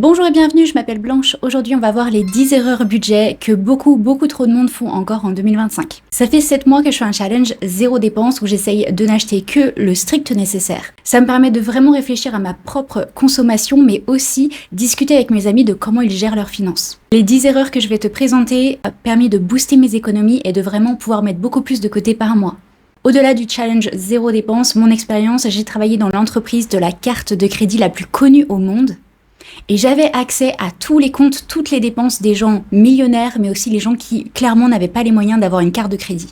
Bonjour et bienvenue, je m'appelle Blanche. Aujourd'hui, on va voir les 10 erreurs budget que beaucoup trop de monde font encore en 2025. Ça fait 7 mois que je fais un challenge zéro dépense où j'essaye de n'acheter que le strict nécessaire. Ça me permet de vraiment réfléchir à ma propre consommation, mais aussi discuter avec mes amis de comment ils gèrent leurs finances. Les 10 erreurs que je vais te présenter ont permis de booster mes économies et de vraiment pouvoir mettre beaucoup plus de côté par mois. Au-delà du challenge zéro dépense, mon expérience, j'ai travaillé dans l'entreprise de la carte de crédit la plus connue au monde. Et j'avais accès à tous les comptes, toutes les dépenses des gens millionnaires, mais aussi les gens qui clairement n'avaient pas les moyens d'avoir une carte de crédit.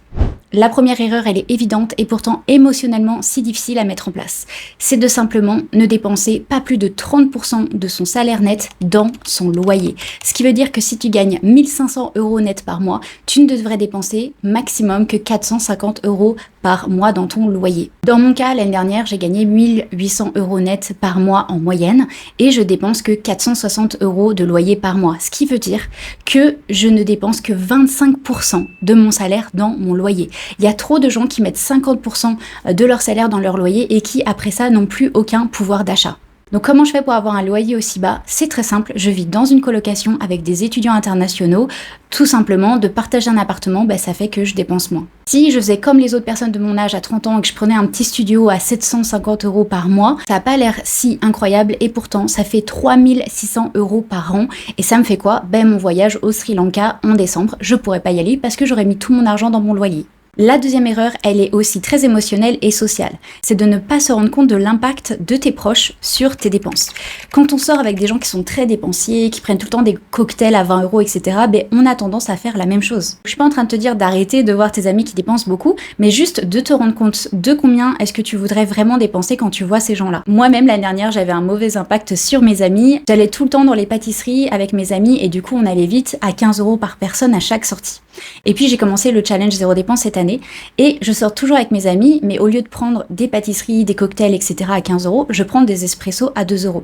La première erreur, elle est évidente et pourtant émotionnellement si difficile à mettre en place. C'est de simplement ne dépenser pas plus de 30% de son salaire net dans son loyer. Ce qui veut dire que si tu gagnes 1500 € net par mois, tu ne devrais dépenser maximum que 450 € par mois dans ton loyer. Dans mon cas, l'année dernière, j'ai gagné 1800 € net par mois en moyenne et je dépense que 460 € de loyer par mois. Ce qui veut dire que je ne dépense que 25% de mon salaire dans mon loyer. Il y a trop de gens qui mettent 50% de leur salaire dans leur loyer et qui, après ça, n'ont plus aucun pouvoir d'achat. Donc comment je fais pour avoir un loyer aussi bas? C'est très simple, je vis dans une colocation avec des étudiants internationaux. Tout simplement, de partager un appartement, ça fait que je dépense moins. Si je faisais comme les autres personnes de mon âge à 30 ans et que je prenais un petit studio à 750 € par mois, ça n'a pas l'air si incroyable et pourtant ça fait 3600 € par an. Et ça me fait quoi? Mon voyage au Sri Lanka en décembre, je pourrais pas y aller parce que j'aurais mis tout mon argent dans mon loyer. La deuxième erreur, elle est aussi très émotionnelle et sociale. C'est de ne pas se rendre compte de l'impact de tes proches sur tes dépenses. Quand on sort avec des gens qui sont très dépensiers, qui prennent tout le temps des cocktails à 20 €, etc., on a tendance à faire la même chose. Je suis pas en train de te dire d'arrêter de voir tes amis qui dépensent beaucoup, mais juste de te rendre compte de combien est-ce que tu voudrais vraiment dépenser quand tu vois ces gens-là. Moi-même, l'année dernière, j'avais un mauvais impact sur mes amis. J'allais tout le temps dans les pâtisseries avec mes amis et du coup, on allait vite à 15 € par personne à chaque sortie. Et puis j'ai commencé le challenge zéro dépense cette année et je sors toujours avec mes amis, mais au lieu de prendre des pâtisseries, des cocktails, etc. à 15 €, je prends des espressos à 2 €.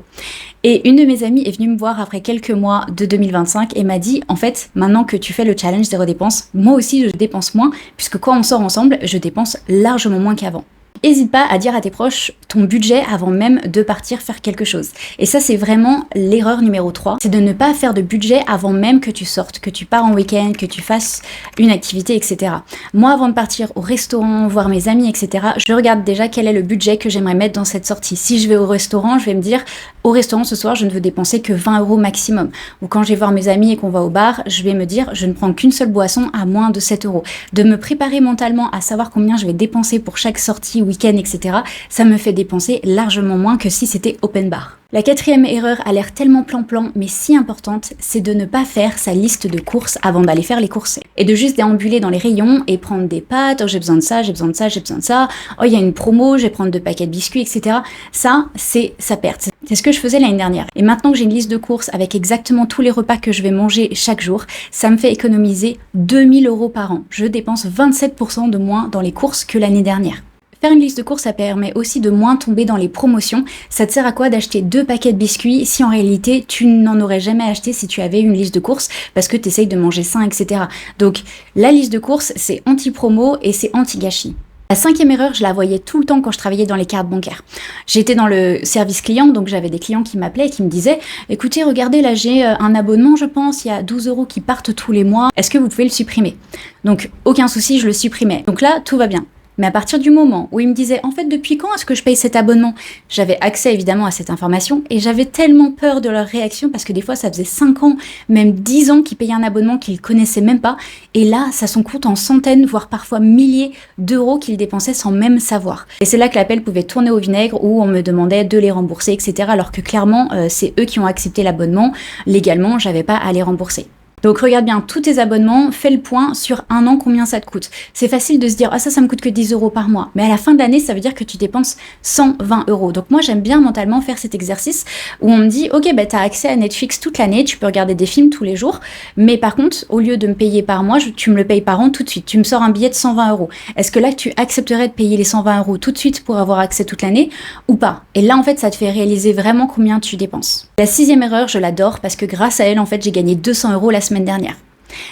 Et une de mes amies est venue me voir après quelques mois de 2025 et m'a dit, en fait, maintenant que tu fais le challenge zéro dépense, moi aussi je dépense moins, puisque quand on sort ensemble, je dépense largement moins qu'avant. N'hésite pas à dire à tes proches ton budget avant même de partir faire quelque chose. Et ça, c'est vraiment l'erreur numéro 3. C'est de ne pas faire de budget avant même que tu sortes, que tu pars en week-end, que tu fasses une activité, etc. Moi, avant de partir au restaurant, voir mes amis, etc., je regarde déjà quel est le budget que j'aimerais mettre dans cette sortie. Si je vais au restaurant, je vais me dire, au restaurant ce soir, je ne veux dépenser que 20 € maximum. Ou quand je vais voir mes amis et qu'on va au bar, je vais me dire, je ne prends qu'une seule boisson à moins de 7 €. De me préparer mentalement à savoir combien je vais dépenser pour chaque sortie, week-end, etc., ça me fait dépenser largement moins que si c'était open bar. La quatrième erreur a l'air tellement plan-plan, mais si importante, c'est de ne pas faire sa liste de courses avant d'aller faire les courses. Et de juste déambuler dans les rayons et prendre des pâtes, oh j'ai besoin de ça, j'ai besoin de ça, j'ai besoin de ça, oh il y a une promo, je vais prendre 2 paquets de biscuits, etc. Ça, c'est sa perte. C'est ce que je faisais l'année dernière. Et maintenant que j'ai une liste de courses avec exactement tous les repas que je vais manger chaque jour, ça me fait économiser 2000 € par an. Je dépense 27% de moins dans les courses que l'année dernière. Faire une liste de courses, ça permet aussi de moins tomber dans les promotions. Ça te sert à quoi d'acheter 2 paquets de biscuits si en réalité tu n'en aurais jamais acheté si tu avais une liste de courses parce que tu essayes de manger sain, etc. Donc la liste de courses, c'est anti-promo et c'est anti-gâchis. La cinquième erreur, je la voyais tout le temps quand je travaillais dans les cartes bancaires. J'étais dans le service client, donc j'avais des clients qui m'appelaient et qui me disaient « Écoutez, regardez, là j'ai un abonnement, je pense, il y a 12 € qui partent tous les mois. Est-ce que vous pouvez le supprimer ?» Donc aucun souci, je le supprimais. Donc là, tout va bien. Mais à partir du moment où il me disait « En fait, depuis quand est-ce que je paye cet abonnement ?» J'avais accès évidemment à cette information et j'avais tellement peur de leur réaction parce que des fois, ça faisait 5 ans, même 10 ans qu'ils payaient un abonnement qu'ils connaissaient même pas. Et là, ça s'en coûte en centaines, voire parfois milliers d'euros qu'ils dépensaient sans même savoir. Et c'est là que l'appel pouvait tourner au vinaigre où on me demandait de les rembourser, etc. Alors que clairement, c'est eux qui ont accepté l'abonnement. Légalement, j'avais pas à les rembourser. Donc regarde bien tous tes abonnements, fais le point sur un an combien ça te coûte. C'est facile de se dire « Ah ça me coûte que 10 € par mois ». Mais à la fin de l'année, ça veut dire que tu dépenses 120 €. Donc moi, j'aime bien mentalement faire cet exercice où on me dit « Ok, t'as accès à Netflix toute l'année, tu peux regarder des films tous les jours. Mais par contre, au lieu de me payer par mois, tu me le payes par an tout de suite. Tu me sors un billet de 120 €. Est-ce que là, tu accepterais de payer les 120 € tout de suite pour avoir accès toute l'année ou pas ?» Et là, en fait, ça te fait réaliser vraiment combien tu dépenses. La sixième erreur, je l'adore parce que grâce à elle, en fait, j'ai gagné 200 € la semaine dernière.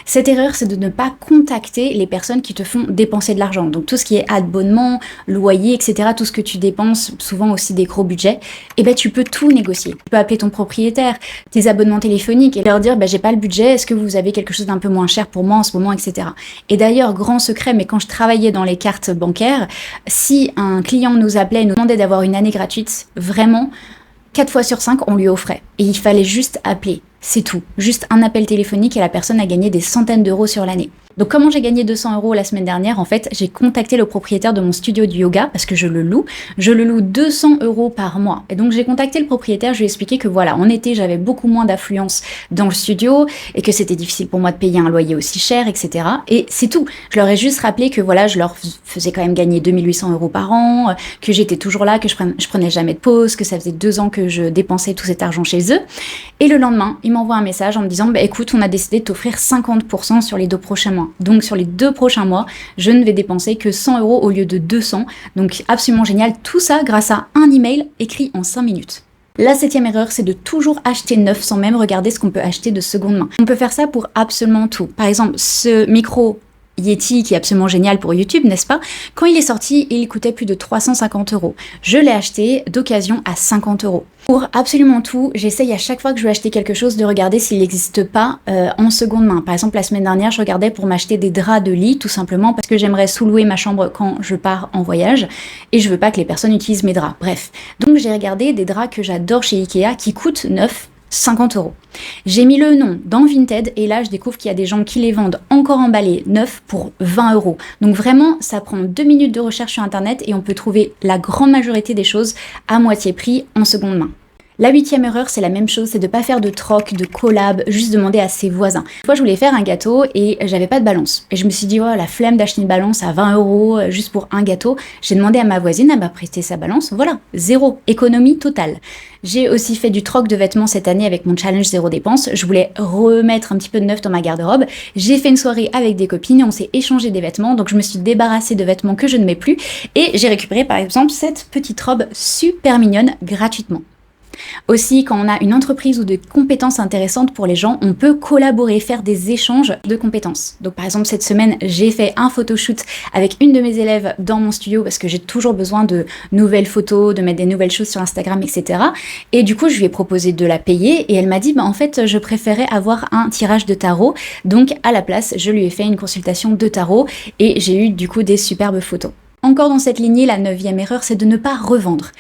Cette erreur, c'est de ne pas contacter les personnes qui te font dépenser de l'argent. Donc tout ce qui est abonnement, loyer, etc., tout ce que tu dépenses, souvent aussi des gros budgets, eh ben tu peux tout négocier. Tu peux appeler ton propriétaire, tes abonnements téléphoniques et leur dire j'ai pas le budget, est-ce que vous avez quelque chose d'un peu moins cher pour moi en ce moment, etc. Et d'ailleurs, grand secret, mais quand je travaillais dans les cartes bancaires, si un client nous appelait et nous demandait d'avoir une année gratuite, vraiment, 4 fois sur 5, on lui offrait. Et il fallait juste appeler. C'est tout. Juste un appel téléphonique et la personne a gagné des centaines d'euros sur l'année. Donc comment j'ai gagné 200 euros la semaine dernière? En fait, j'ai contacté le propriétaire de mon studio de yoga parce que je le loue. Je le loue 200 euros par mois. Et donc j'ai contacté le propriétaire, je lui ai expliqué que voilà, en été, j'avais beaucoup moins d'affluence dans le studio et que c'était difficile pour moi de payer un loyer aussi cher, etc. Et c'est tout. Je leur ai juste rappelé que voilà, je leur faisais quand même gagner 2800 euros par an, que j'étais toujours là, que je prenais jamais de pause, que ça faisait 2 ans que je dépensais tout cet argent chez eux. Et le lendemain, ils m'envoient un message en me disant écoute, on a décidé de t'offrir 50% sur les 2 prochains mois. Donc sur les 2 prochains mois, je ne vais dépenser que 100 euros au lieu de 200. Donc absolument génial. Tout ça grâce à un email écrit en 5 minutes. La 7e erreur, c'est de toujours acheter neuf sans même regarder ce qu'on peut acheter de seconde main. On peut faire ça pour absolument tout. Par exemple, ce micro Yeti qui est absolument génial pour YouTube, n'est-ce pas? Quand il est sorti, il coûtait plus de 350 euros. Je l'ai acheté d'occasion à 50 euros. Pour absolument tout, j'essaye à chaque fois que je veux acheter quelque chose de regarder s'il n'existe pas en seconde main. Par exemple, la semaine dernière, je regardais pour m'acheter des draps de lit, tout simplement parce que j'aimerais sous-louer ma chambre quand je pars en voyage et je veux pas que les personnes utilisent mes draps. Bref, donc j'ai regardé des draps que j'adore chez Ikea qui coûtent neufs 50 euros. J'ai mis le nom dans Vinted et là je découvre qu'il y a des gens qui les vendent encore emballés neufs pour 20 euros. Donc vraiment ça prend 2 minutes de recherche sur internet et on peut trouver la grande majorité des choses à moitié prix en seconde main. La 8e erreur, c'est la même chose, c'est de pas faire de troc, de collab, juste demander à ses voisins. Moi, je voulais faire un gâteau et j'avais pas de balance. Et je me suis dit, oh, la flemme d'acheter une balance à 20 euros juste pour un gâteau. J'ai demandé à ma voisine, elle m'a prêté sa balance. Voilà, zéro, économie totale. J'ai aussi fait du troc de vêtements cette année avec mon challenge zéro dépense. Je voulais remettre un petit peu de neuf dans ma garde-robe. J'ai fait une soirée avec des copines, on s'est échangé des vêtements, donc je me suis débarrassée de vêtements que je ne mets plus. Et j'ai récupéré par exemple cette petite robe super mignonne gratuitement. Aussi, quand on a une entreprise ou des compétences intéressantes pour les gens, on peut collaborer, faire des échanges de compétences. Donc par exemple, cette semaine, j'ai fait un photoshoot avec une de mes élèves dans mon studio parce que j'ai toujours besoin de nouvelles photos, de mettre des nouvelles choses sur Instagram, etc. Et du coup, je lui ai proposé de la payer et elle m'a dit, en fait, je préférais avoir un tirage de tarot. Donc à la place, je lui ai fait une consultation de tarot et j'ai eu du coup des superbes photos. Encore dans cette lignée, la 9e erreur, c'est de ne pas revendre.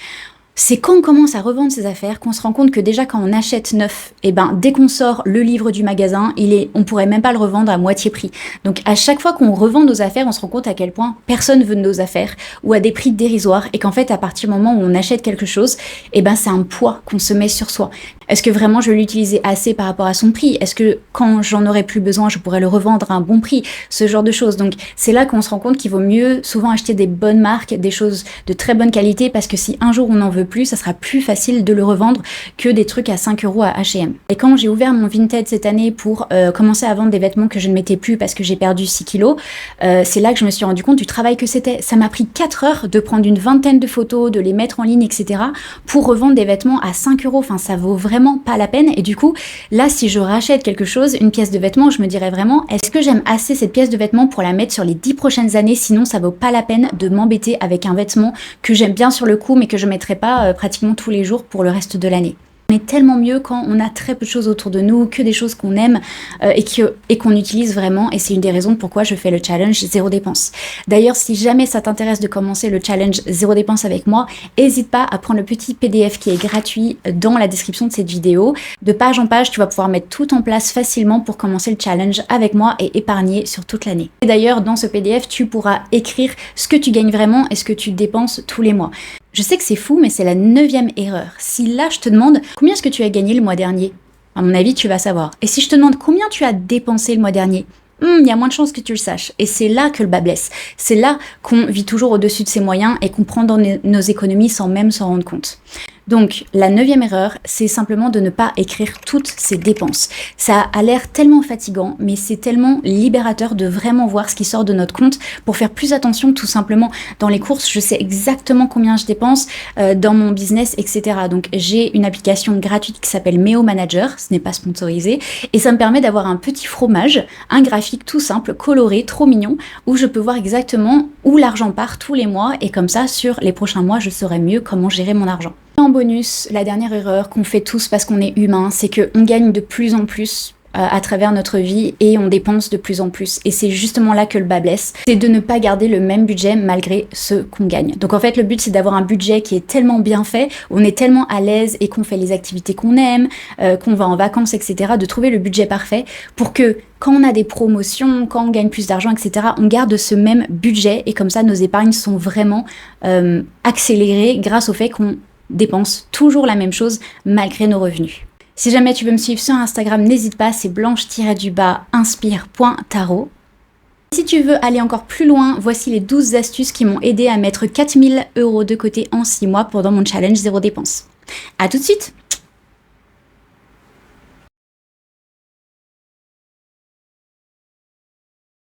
C'est quand on commence à revendre ses affaires qu'on se rend compte que déjà quand on achète neuf, dès qu'on sort le livre du magasin, on pourrait même pas le revendre à moitié prix. Donc à chaque fois qu'on revend nos affaires, on se rend compte à quel point personne veut de nos affaires ou à des prix dérisoires et qu'en fait à partir du moment où on achète quelque chose, c'est un poids qu'on se met sur soi. Est-ce que vraiment je vais l'utiliser assez par rapport à son prix? Est-ce que quand j'en aurai plus besoin, je pourrais le revendre à un bon prix? Ce genre de choses. Donc c'est là qu'on se rend compte qu'il vaut mieux souvent acheter des bonnes marques, des choses de très bonne qualité parce que si un jour on en veut plus, ça sera plus facile de le revendre que des trucs à 5 euros à H&M. Et quand j'ai ouvert mon Vinted cette année pour commencer à vendre des vêtements que je ne mettais plus parce que j'ai perdu 6 kilos, c'est là que je me suis rendu compte du travail que c'était. Ça m'a pris 4 heures de prendre une vingtaine de photos, de les mettre en ligne, etc. pour revendre des vêtements à 5 euros. Enfin, ça vaut vraiment pas la peine. Et du coup, là, si je rachète quelque chose, une pièce de vêtement, je me dirais vraiment, est-ce que j'aime assez cette pièce de vêtement pour la mettre sur les 10 prochaines années? Sinon, ça vaut pas la peine de m'embêter avec un vêtement que j'aime bien sur le coup, mais que je mettrai pas pratiquement tous les jours pour le reste de l'année. On est tellement mieux quand on a très peu de choses autour de nous, que des choses qu'on aime et qu'on utilise vraiment. Et c'est une des raisons pourquoi je fais le challenge zéro dépense. D'ailleurs, si jamais ça t'intéresse de commencer le challenge zéro dépense avec moi, n'hésite pas à prendre le petit PDF qui est gratuit dans la description de cette vidéo. De page en page, tu vas pouvoir mettre tout en place facilement pour commencer le challenge avec moi et épargner sur toute l'année. Et d'ailleurs, dans ce PDF, tu pourras écrire ce que tu gagnes vraiment et ce que tu dépenses tous les mois. Je sais que c'est fou, mais c'est la 9e erreur. Si là, je te demande combien est-ce que tu as gagné le mois dernier, à mon avis, tu vas savoir. Et si je te demande combien tu as dépensé le mois dernier, il y a moins de chances que tu le saches. Et c'est là que le bas blesse. C'est là qu'on vit toujours au-dessus de ses moyens et qu'on prend dans nos économies sans même s'en rendre compte. Donc, la 9e erreur, c'est simplement de ne pas écrire toutes ses dépenses. Ça a l'air tellement fatigant, mais c'est tellement libérateur de vraiment voir ce qui sort de notre compte pour faire plus attention tout simplement. Dans les courses, je sais exactement combien je dépense dans mon business, etc. Donc, j'ai une application gratuite qui s'appelle Meo Manager, ce n'est pas sponsorisé, et ça me permet d'avoir un petit fromage, un graphique tout simple, coloré, trop mignon, où je peux voir exactement où l'argent part tous les mois, et comme ça, sur les prochains mois, je saurai mieux comment gérer mon argent. En bonus, la dernière erreur qu'on fait tous parce qu'on est humain, c'est qu'on gagne de plus en plus à travers notre vie et on dépense de plus en plus. Et c'est justement là que le bas blesse, c'est de ne pas garder le même budget malgré ce qu'on gagne. Donc en fait, le but, c'est d'avoir un budget qui est tellement bien fait, on est tellement à l'aise et qu'on fait les activités qu'on aime, qu'on va en vacances, etc., de trouver le budget parfait pour que quand on a des promotions, quand on gagne plus d'argent, etc., on garde ce même budget et comme ça, nos épargnes sont vraiment accélérées grâce au fait qu'on dépense toujours la même chose malgré nos revenus. Si jamais tu veux me suivre sur Instagram, n'hésite pas, c'est blanche-inspire.tarot. Si tu veux aller encore plus loin, voici les 12 astuces qui m'ont aidé à mettre 4 000 € de côté en 6 mois pendant mon challenge 0 dépense. À tout de suite!